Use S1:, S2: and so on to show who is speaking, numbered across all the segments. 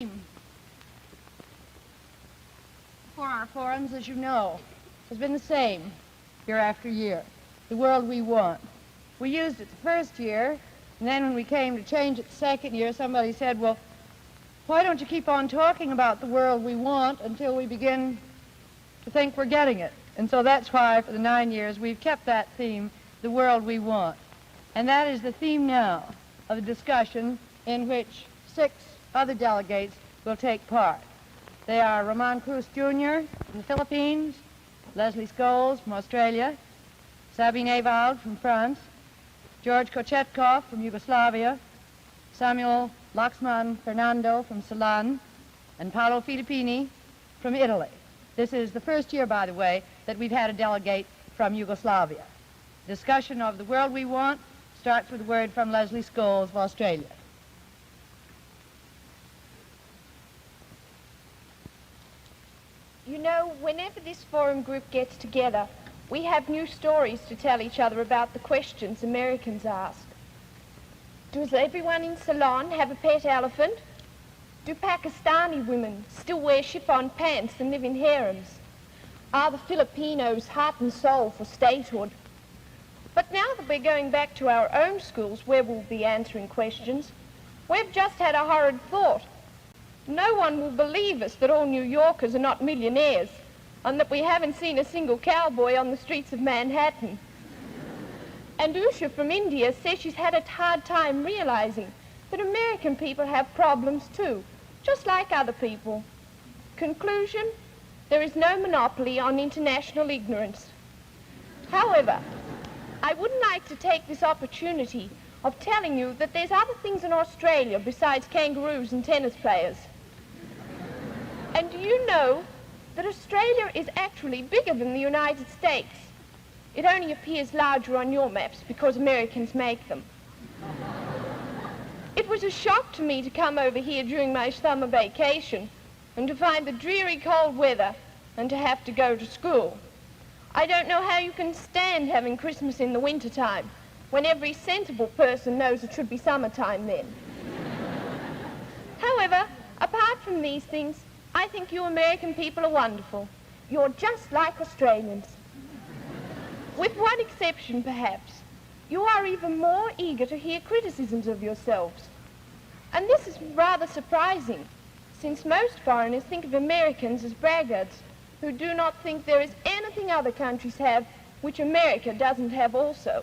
S1: For our forums, as you know, has been the same year after year. The world we want. We used it the first year, and then when we came to change it the second year, somebody said, well, why don't you keep on talking about the world we want until we begin to think we're getting it? And so that's why for the 9 years we've kept that theme, the world we want. And that is the theme now of a discussion in which 6 other delegates will take part. They are Ramon Cruz Jr. from the Philippines, Leslie Scholes from Australia, Sabine Ewald from France, George Kochetkov from Yugoslavia, Samuel Laxman Fernando from Ceylon, and Paolo Filippini from Italy. This is the first year, by the way, that we've had a delegate from Yugoslavia. Discussion of the world we want starts with a word from Leslie Scholes of Australia.
S2: You know, whenever this forum group gets together, we have new stories to tell each other about the questions Americans ask. Does everyone in Ceylon have a pet elephant? Do Pakistani women still wear chiffon pants and live in harems? Are the Filipinos heart and soul for statehood? But now that we're going back to our own schools where we'll be answering questions, we've just had a horrid thought. No one will believe us that all New Yorkers are not millionaires and that we haven't seen a single cowboy on the streets of Manhattan. And Usha from India says she's had a hard time realizing that American people have problems too, just like other people. Conclusion, there is no monopoly on international ignorance. However, I would like to take this opportunity of telling you that there's other things in Australia besides kangaroos and tennis players. And do you know that Australia is actually bigger than the United States? It only appears larger on your maps because Americans make them. It was a shock to me to come over here during my summer vacation and to find the dreary cold weather and to have to go to school. I don't know how you can stand having Christmas in the wintertime when every sensible person knows it should be summertime then. However, apart from these things, I think you American people are wonderful. You're just like Australians. With one exception, perhaps, you are even more eager to hear criticisms of yourselves. And this is rather surprising, since most foreigners think of Americans as braggarts who do not think there is anything other countries have which America doesn't have also.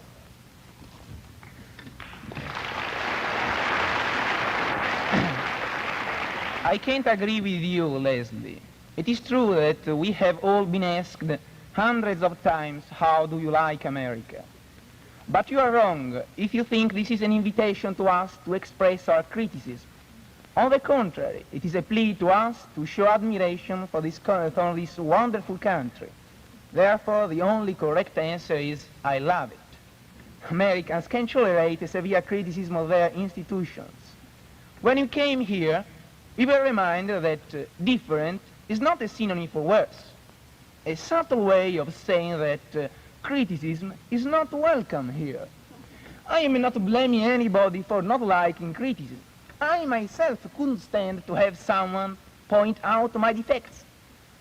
S3: I can't agree with you, Leslie. It is true that we have all been asked hundreds of times, how do you like America? But you are wrong if you think this is an invitation to us to express our criticism. On the contrary, it is a plea to us to show admiration for this wonderful country. Therefore, the only correct answer is, I love it. Americans can tolerate a severe criticism of their institutions. When you came here, we were reminded that different is not a synonym for worse. A subtle way of saying that criticism is not welcome here. I am not blaming anybody for not liking criticism. I myself couldn't stand to have someone point out my defects.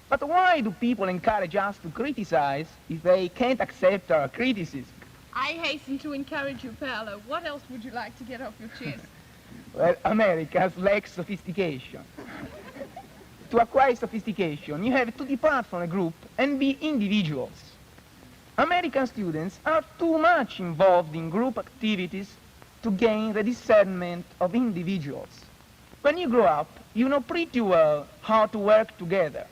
S3: But why do people encourage us to criticize if they can't accept our criticism?
S2: I hasten to encourage you, Paolo. What else would you like to get off your chest?
S3: Well, Americans lack sophistication. To acquire sophistication, you have to depart from a group and be individuals. American students are too much involved in group activities to gain the discernment of individuals. When you grow up, you know pretty well how to work together,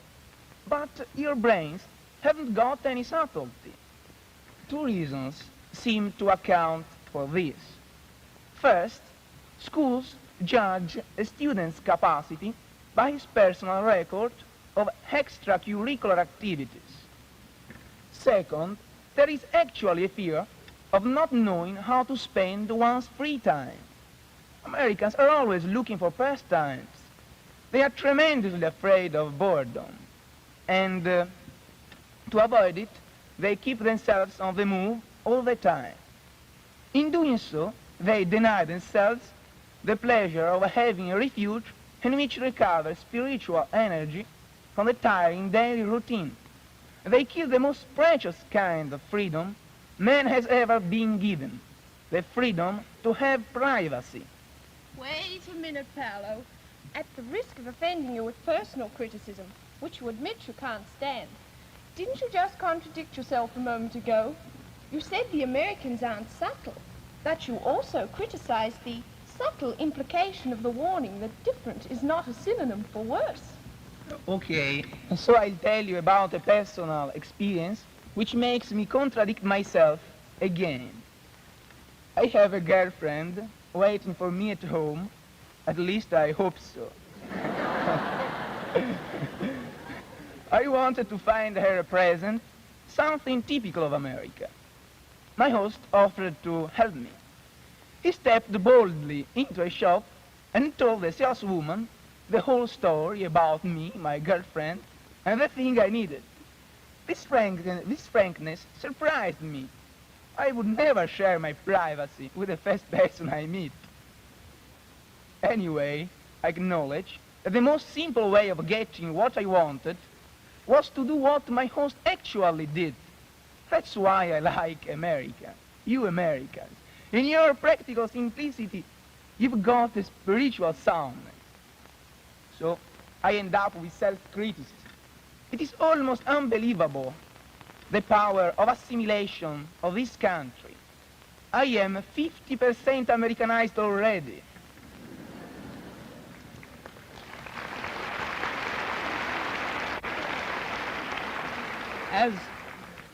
S3: but your brains haven't got any subtlety. 2 reasons seem to account for this. First, schools judge a student's capacity by his personal record of extracurricular activities. Second, there is actually a fear of not knowing how to spend one's free time. Americans are always looking for pastimes. They are tremendously afraid of boredom. And to avoid it, they keep themselves on the move all the time. In doing so, they deny themselves the pleasure of having a refuge in which recover spiritual energy from the tiring daily routine. They kill the most precious kind of freedom man has ever been given, the freedom to have privacy.
S2: Wait a minute, Paolo. At the risk of offending you with personal criticism, which you admit you can't stand, didn't you just contradict yourself a moment ago? You said the Americans aren't subtle, but you also criticized the subtle implication of the warning that different is not a synonym for worse.
S3: Okay, so I'll tell you about a personal experience which makes me contradict myself again. I have a girlfriend waiting for me at home. At least I hope so. I wanted to find her a present, something typical of America. My host offered to help me. He stepped boldly into a shop and told the saleswoman the whole story about me, my girlfriend, and the thing I needed. This frankness surprised me. I would never share my privacy with the first person I meet. Anyway, I acknowledge that the most simple way of getting what I wanted was to do what my host actually did. That's why I like America. You Americans. In your practical simplicity, you've got a spiritual soundness. So I end up with self-criticism. It is almost unbelievable, the power of assimilation of this country. I am 50% Americanized already.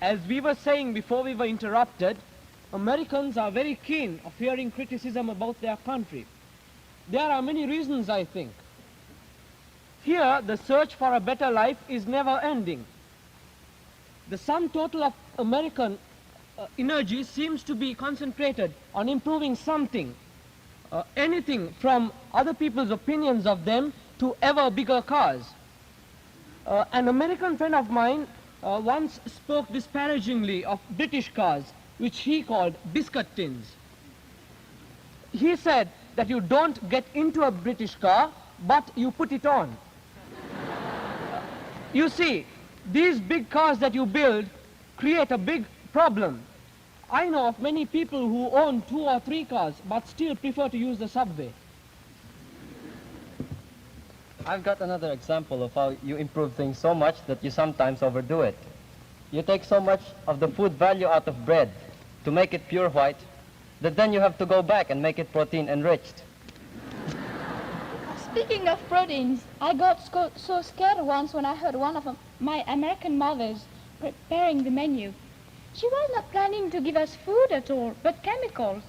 S4: As we were saying before we were interrupted, Americans are very keen of hearing criticism about their country. There are many reasons, I think. Here, the search for a better life is never ending. The sum total of American energy seems to be concentrated on improving something, anything from other people's opinions of them to ever bigger cars. An American friend of mine once spoke disparagingly of British cars, which he called biscuit tins. He said that you don't get into a British car, but you put it on. You see, these big cars that you build create a big problem. I know of many people who own 2 or 3 cars, but still prefer to use the subway.
S5: I've got another example of how you improve things so much that you sometimes overdo it. You take so much of the food value out of bread to make it pure white that then you have to go back and make it protein enriched.
S6: Speaking of proteins, I got so scared once when I heard one of my American mothers preparing the menu. She was not planning to give us food at all, but chemicals.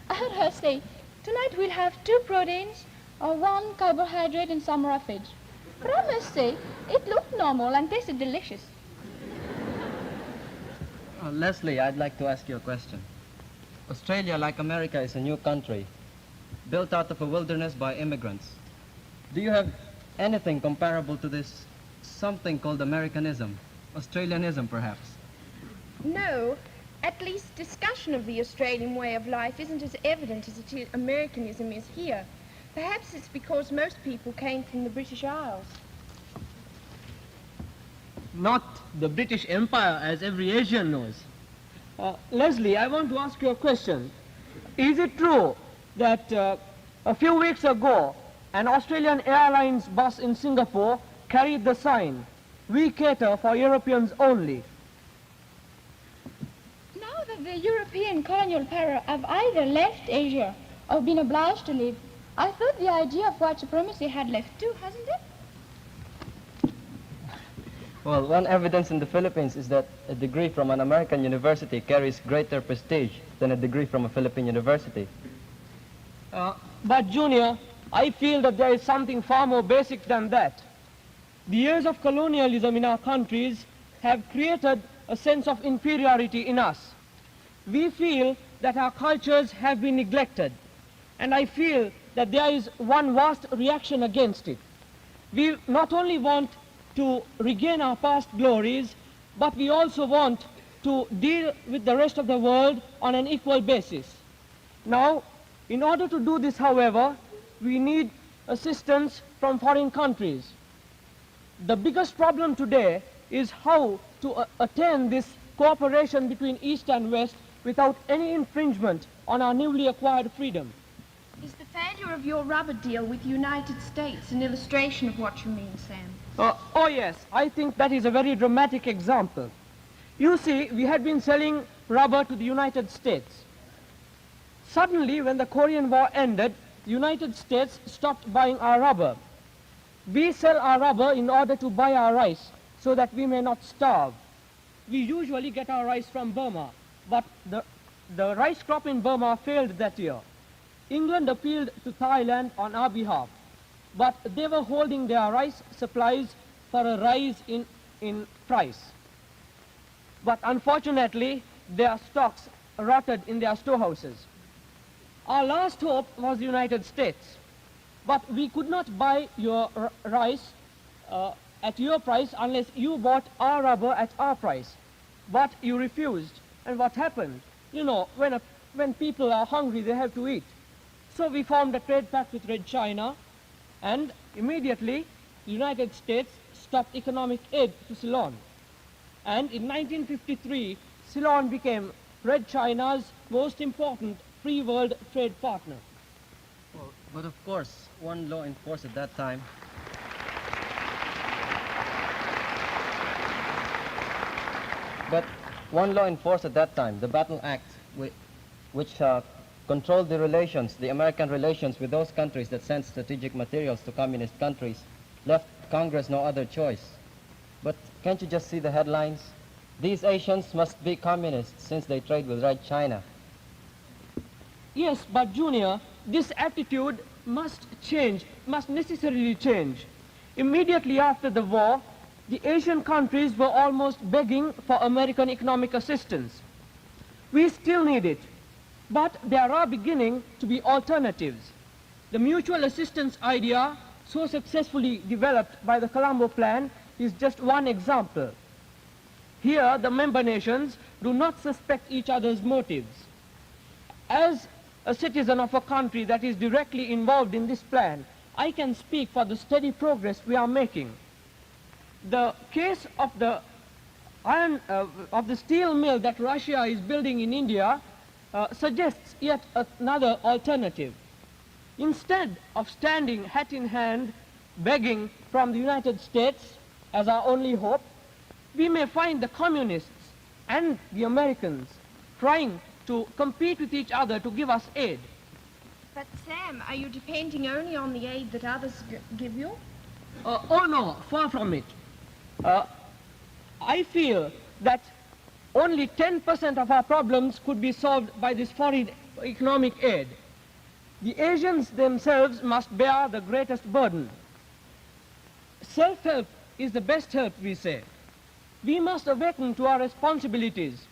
S6: I heard her say, tonight we'll have 2 proteins, or 1 carbohydrate and some roughage. But I must say, it looked normal and tasted delicious.
S5: Leslie, I'd like to ask you a question. Australia, like America, is a new country, built out of a wilderness by immigrants. Do you have anything comparable to this something called Americanism? Australianism, perhaps?
S2: No, at least discussion of the Australian way of life isn't as evident as Americanism is here. Perhaps it's because most people came from the British Isles.
S4: Not the British Empire, as every Asian knows. Leslie, I want to ask you a question. Is it true that a few weeks ago, an Australian Airlines bus in Singapore carried the sign, "We cater for Europeans only"?
S6: Now that the European colonial power have either left Asia or been obliged to leave, I thought the idea of white supremacy had left too, hasn't it?
S5: Well, one evidence in the Philippines is that a degree from an American university carries greater prestige than a degree from a Philippine university.
S4: But Junior, I feel that there is something far more basic than that. The years of colonialism in our countries have created a sense of inferiority in us. We feel that our cultures have been neglected, and I feel that there is one vast reaction against it. We not only want to regain our past glories, but we also want to deal with the rest of the world on an equal basis. Now, in order to do this, however, we need assistance from foreign countries. The biggest problem today is how to attain this cooperation between East and West without any infringement on our newly acquired freedom.
S2: Is the failure of your rubber deal with the United States an illustration of what you mean, Sam?
S4: Oh yes, I think that is a very dramatic example. You see, we had been selling rubber to the United States. Suddenly, when the Korean War ended, the United States stopped buying our rubber. We sell our rubber in order to buy our rice so that we may not starve. We usually get our rice from Burma, but the rice crop in Burma failed that year. England appealed to Thailand on our behalf, but they were holding their rice supplies for a rise in price. But unfortunately, their stocks rotted in their storehouses. Our last hope was the United States, but we could not buy your rice at your price unless you bought our rubber at our price. But you refused, and what happened? You know, when people are hungry, they have to eat. So we formed a trade pact with Red China, and immediately the United States stopped economic aid to Ceylon. And in 1953, Ceylon became Red China's most important free world trade partner.
S5: Well, but of course, one law enforced at that time. But one law enforced at that time, the Battle Act, which controlled the American relations with those countries that sent strategic materials to communist countries, left Congress no other choice. But can't you just see the headlines? These Asians must be communists since they trade with Red China.
S4: Yes, but Junior, this attitude must change, must necessarily change. Immediately after the war, the Asian countries were almost begging for American economic assistance. We still need it, but there are beginning to be alternatives. The mutual assistance idea, so successfully developed by the Colombo Plan, is just one example. Here, the member nations do not suspect each other's motives. As a citizen of a country that is directly involved in this plan, I can speak for the steady progress we are making. The case of the steel mill that Russia is building in India suggests yet another alternative. Instead of standing hat in hand, begging from the United States as our only hope, we may find the communists and the Americans trying to compete with each other to give us aid.
S2: But Sam, are you depending only on the aid that others give you?
S4: Oh no, far from it. I feel that only 10% of our problems could be solved by this foreign economic aid. The Asians themselves must bear the greatest burden. Self-help is the best help, we say. We must awaken to our responsibilities,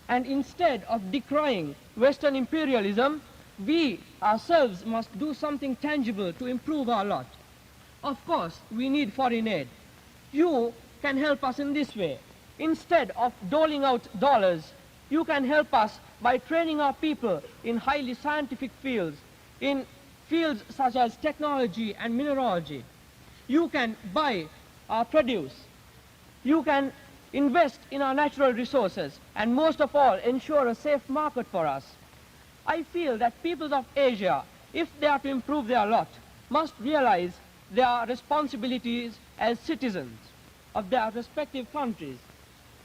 S4: and instead of decrying Western imperialism, we ourselves must do something tangible to improve our lot. Of course, we need foreign aid. You can help us in this way. Instead of doling out dollars, you can help us by training our people in highly scientific fields, in fields such as technology and mineralogy. You can buy our produce. You can invest in our natural resources, and most of all, ensure a safe market for us. I feel that peoples of Asia, if they are to improve their lot, must realize their responsibilities as citizens of their respective countries.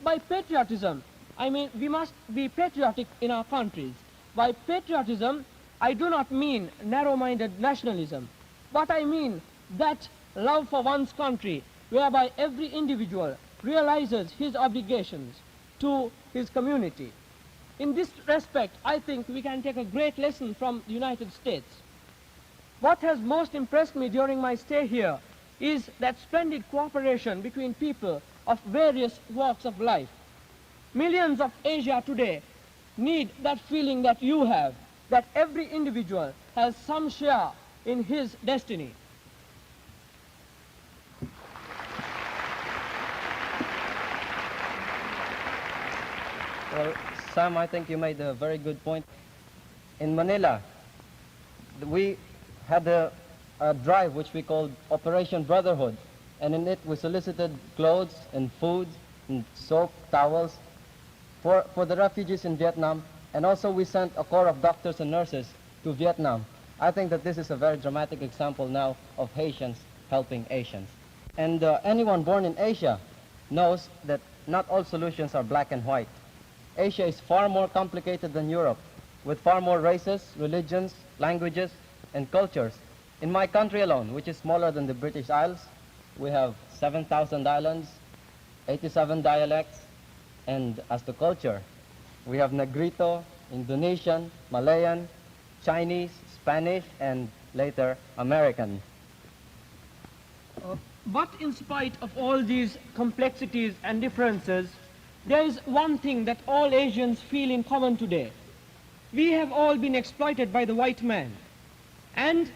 S4: By patriotism, I mean we must be patriotic in our countries. By patriotism, I do not mean narrow-minded nationalism, but I mean that love for one's country, whereby every individual realizes his obligations to his community. In this respect, I think we can take a great lesson from the United States. What has most impressed me during my stay here is that splendid cooperation between people of various walks of life. Millions of Asia today need that feeling that you have, that every individual has some share in his destiny.
S5: Well, Sam, I think you made a very good point. In Manila, we had a a drive which we called Operation Brotherhood. And in it, we solicited clothes and food and soap, towels for the refugees in Vietnam. And also we sent a corps of doctors and nurses to Vietnam. I think that this is a very dramatic example now of Haitians helping Asians. And anyone born in Asia knows that not all solutions are black and white. Asia is far more complicated than Europe, with far more races, religions, languages, and cultures. In my country alone, which is smaller than the British Isles, we have 7,000 islands, 87 dialects, and as to culture, we have Negrito, Indonesian, Malayan, Chinese, Spanish, and later American.
S4: But in spite of all these complexities and differences, there is one thing that all Asians feel in common today. We have all been exploited by the white man, and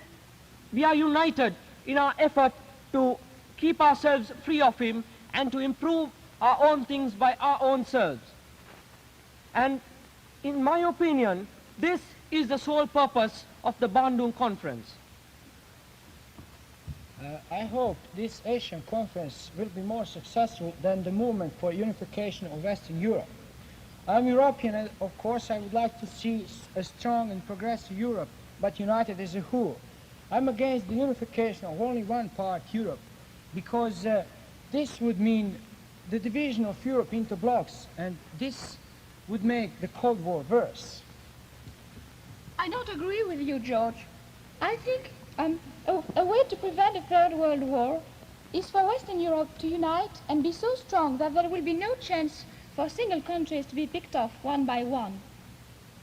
S4: we are united in our effort to keep ourselves free of him and to improve our own things by our own selves. And in my opinion, this is the sole purpose of the Bandung Conference.
S7: I hope this Asian conference will be more successful than the movement for unification of Western Europe. I'm European and of course I would like to see a strong and progressive Europe, but united as a whole. I'm against the unification of only one part, Europe, because this would mean the division of Europe into blocks, and this would make the Cold War worse.
S6: I don't agree with you, George. I think a way to prevent a third world war is for Western Europe to unite and be so strong that there will be no chance for single countries to be picked off one by one.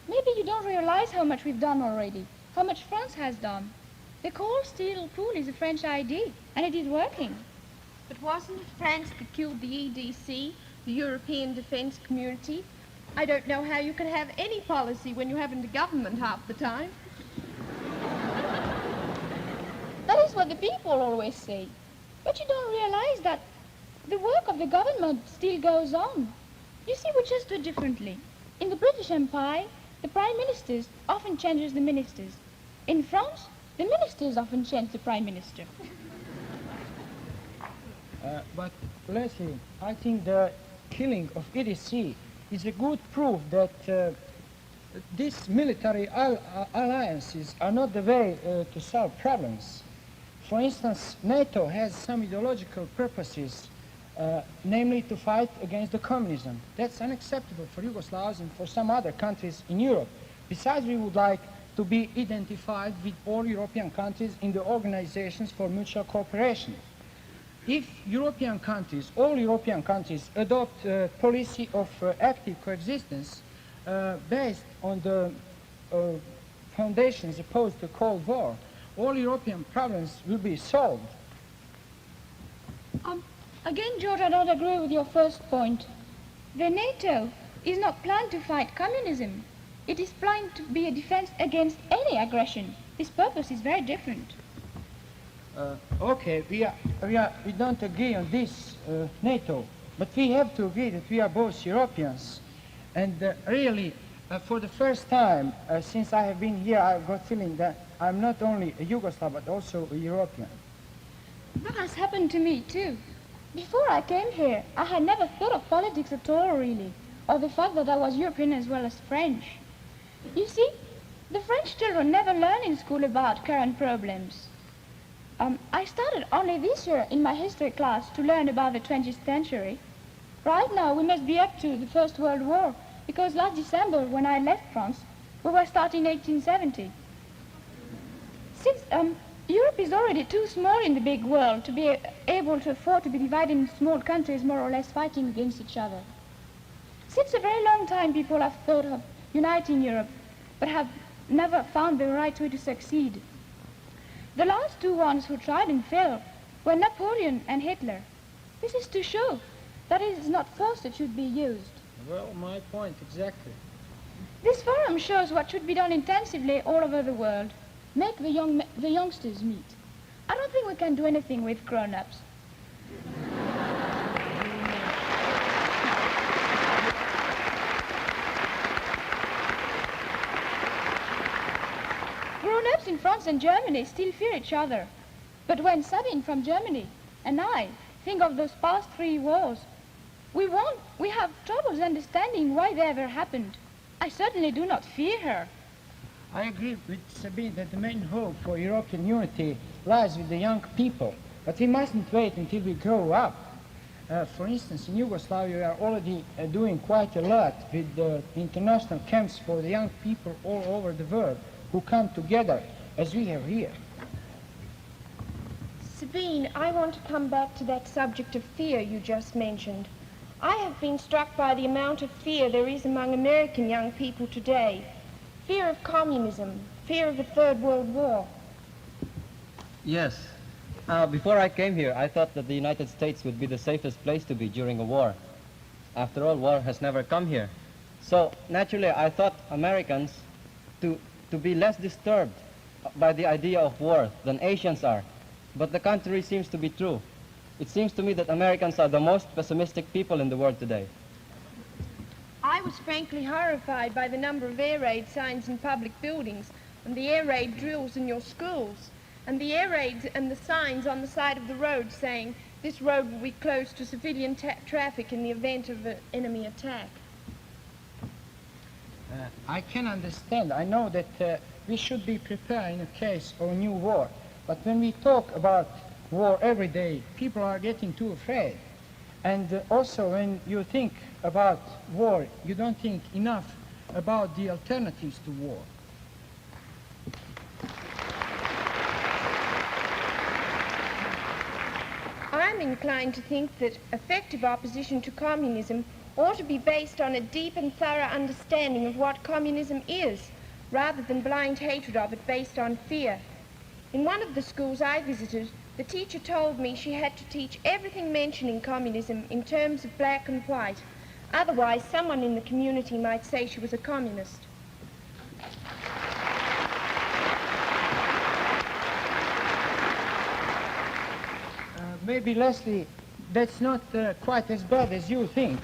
S6: Maybe you don't realize how much we've done already, how much France has done. The cold steel pool is a French idea, and it is working.
S2: But wasn't it France that killed the EDC, the European Defence Community? I don't know how you can have any policy when you haven't a government half the time.
S6: That is what the people always say. But you don't realize that the work of the government still goes on. You see, we just do it differently. In the British Empire, the prime ministers often changes the ministers. In France, the ministers often change the prime minister.
S7: But Leslie, I think the killing of EDC is a good proof that these military alliances are not the way to solve problems. For instance, NATO has some ideological purposes, namely to fight against the communism. That's unacceptable for Yugoslavs and for some other countries in Europe. Besides, we would like to be identified with all European countries in the organizations for mutual cooperation. If European countries, all European countries, adopt a policy of active coexistence based on the foundations opposed to Cold War, all European problems will be solved.
S6: Again, George, I don't agree with your first point. The NATO is not planned to fight communism. It is planned to be a defense against any aggression. This purpose is very different.
S7: Okay, we don't agree on this, NATO, but we have to agree that we are both Europeans. And really, for the first time since I have been here, I've got feeling that I'm not only a Yugoslav, but also a European.
S6: That has happened to me, too. Before I came here, I had never thought of politics at all, really, or the fact that I was European as well as French. You see, the French children never learn in school about current problems. I started only this year in my history class to learn about the 20th century. Right now, we must be up to the First World War, because last December, when I left France, we were starting 1870. Since Europe is already too small in the big world to be able to afford to be divided into small countries more or less fighting against each other. Since a very long time, people have thought of uniting Europe, but have never found the right way to succeed. The last two ones who tried and failed were Napoleon and Hitler. This is to show that it is not force that should be used.
S7: Well, my point, exactly.
S6: This forum shows what should be done intensively all over the world. Make the youngsters meet. I don't think we can do anything with grown-ups. Grown-ups in France and Germany still fear each other. But when Sabine from Germany and I think of those past 3 wars, we have troubles understanding why they ever happened. I certainly do not fear her.
S7: I agree with Sabine that the main hope for European unity lies with the young people, but we mustn't wait until we grow up. For instance, in Yugoslavia, we are already doing quite a lot with the international camps for the young people all over the world who come together, as we have here.
S2: Sabine, I want to come back to that subject of fear you just mentioned. I have been struck by the amount of fear there is among American young people today. Fear of communism, fear of a Third World War.
S5: Yes. Before I came here, I thought that the United States would be the safest place to be during a war. After all, war has never come here. So, naturally, I thought Americans to be less disturbed by the idea of war than Asians are. But the contrary seems to be true. It seems to me that Americans are the most pessimistic people in the world today.
S2: I was frankly horrified by the number of air raid signs in public buildings and the air raid drills in your schools and the air raids and the signs on the side of the road saying this road will be closed to civilian traffic in the event of an enemy attack.
S7: I can understand. I know that we should be prepared in a case of a new war. But when we talk about war every day, people are getting too afraid. And also when you think about war, you don't think enough about the alternatives to war.
S2: I'm inclined to think that effective opposition to communism ought to be based on a deep and thorough understanding of what communism is, rather than blind hatred of it based on fear. In one of the schools I visited, the teacher told me she had to teach everything mentioning communism in terms of black and white. Otherwise, someone in the community might say she was a communist.
S7: Maybe, Leslie, that's not quite as bad as you think.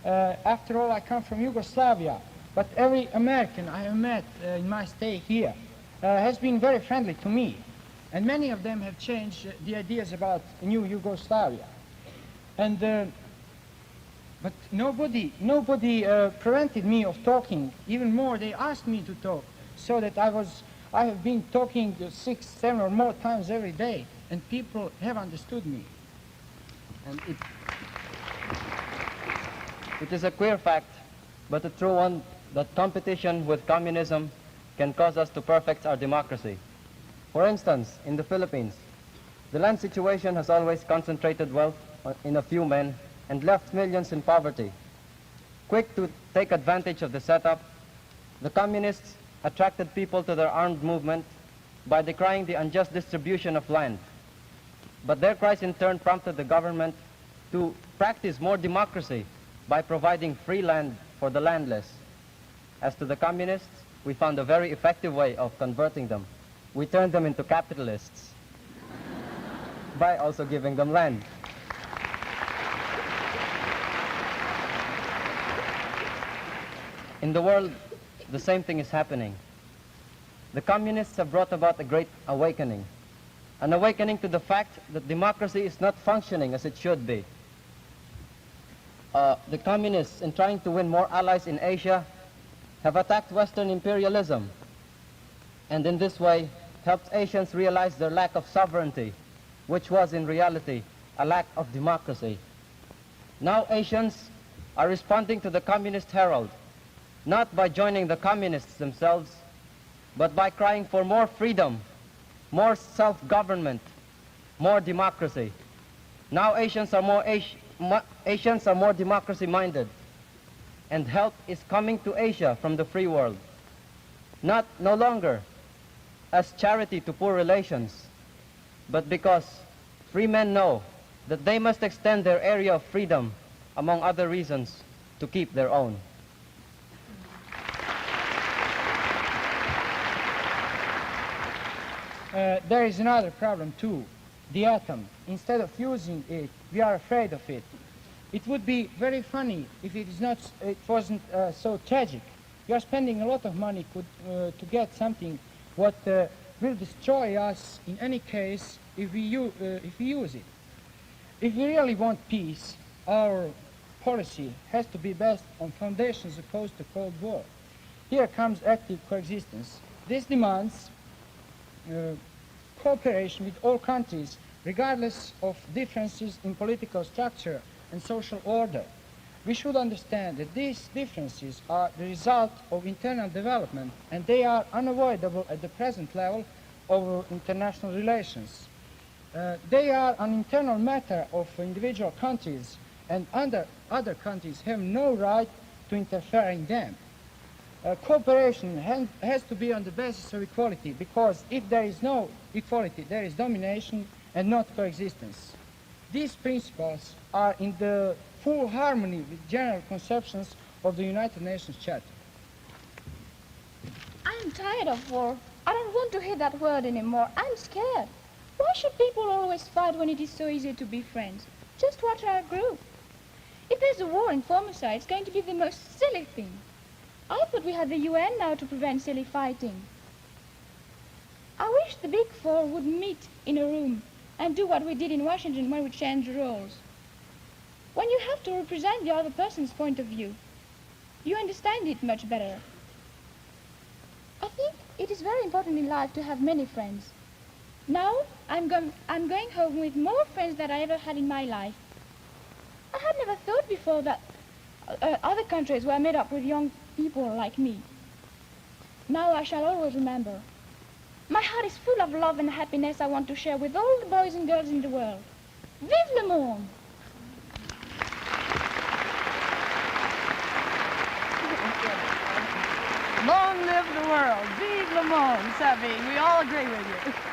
S7: After all, I come from Yugoslavia, but every American I have met in my stay here has been very friendly to me, and many of them have changed the ideas about new Yugoslavia. And but nobody prevented me of talking. Even more, they asked me to talk, so that I have been talking 6, 7 or more times every day, and people have understood me.
S5: And it is a queer fact, but a true one, that competition with communism can cause us to perfect our democracy. For instance, in the Philippines, the land situation has always concentrated wealth in a few men and left millions in poverty. Quick to take advantage of the setup, the communists attracted people to their armed movement by decrying the unjust distribution of land. But their cries in turn prompted the government to practice more democracy by providing free land for the landless. As to the communists, we found a very effective way of converting them. We turned them into capitalists by also giving them land. In the world, the same thing is happening. The communists have brought about a great awakening. An awakening to the fact that democracy is not functioning as it should be. The communists, in trying to win more allies in Asia, have attacked Western imperialism, and in this way helped Asians realize their lack of sovereignty, which was in reality a lack of democracy. Now Asians are responding to the communist herald, not by joining the communists themselves, but by crying for more freedom, more self-government, more democracy. Now Asians are more democracy-minded, and help is coming to Asia from the free world, no longer as charity to poor relations, but because free men know that they must extend their area of freedom, among other reasons, to keep their own.
S7: There is another problem too, the atom. Instead of using it, we are afraid of it. It would be very funny if it wasn't so tragic. You are spending a lot of money to get something what will destroy us in any case if we use it. If we really want peace, our policy has to be based on foundations opposed to Cold War. Here comes active coexistence. This demands cooperation with all countries, regardless of differences in political structure and social order. We should understand that these differences are the result of internal development, and they are unavoidable at the present level of international relations. They are an internal matter of individual countries, and other countries have no right to interfere in them. Cooperation has to be on the basis of equality, because if there is no equality, there is domination and not coexistence. These principles are in the full harmony with general conceptions of the United Nations Charter.
S6: I'm tired of war. I don't want to hear that word anymore. I'm scared. Why should people always fight when it is so easy to be friends? Just watch our group. If there's a war in Formosa, it's going to be the most silly thing. I thought we had the UN now to prevent silly fighting. I wish the Big Four would meet in a room and do what we did in Washington when we changed the rules. When you have to represent the other person's point of view, you understand it much better. I think it is very important in life to have many friends. Now, I'm going home with more friends than I ever had in my life. I had never thought before that other countries were made up with young people like me. Now I shall always remember. My heart is full of love and happiness I want to share with all the boys and girls in the world. Vive le monde!
S1: Long live the world. Vive le monde, Sabine. We all agree with you.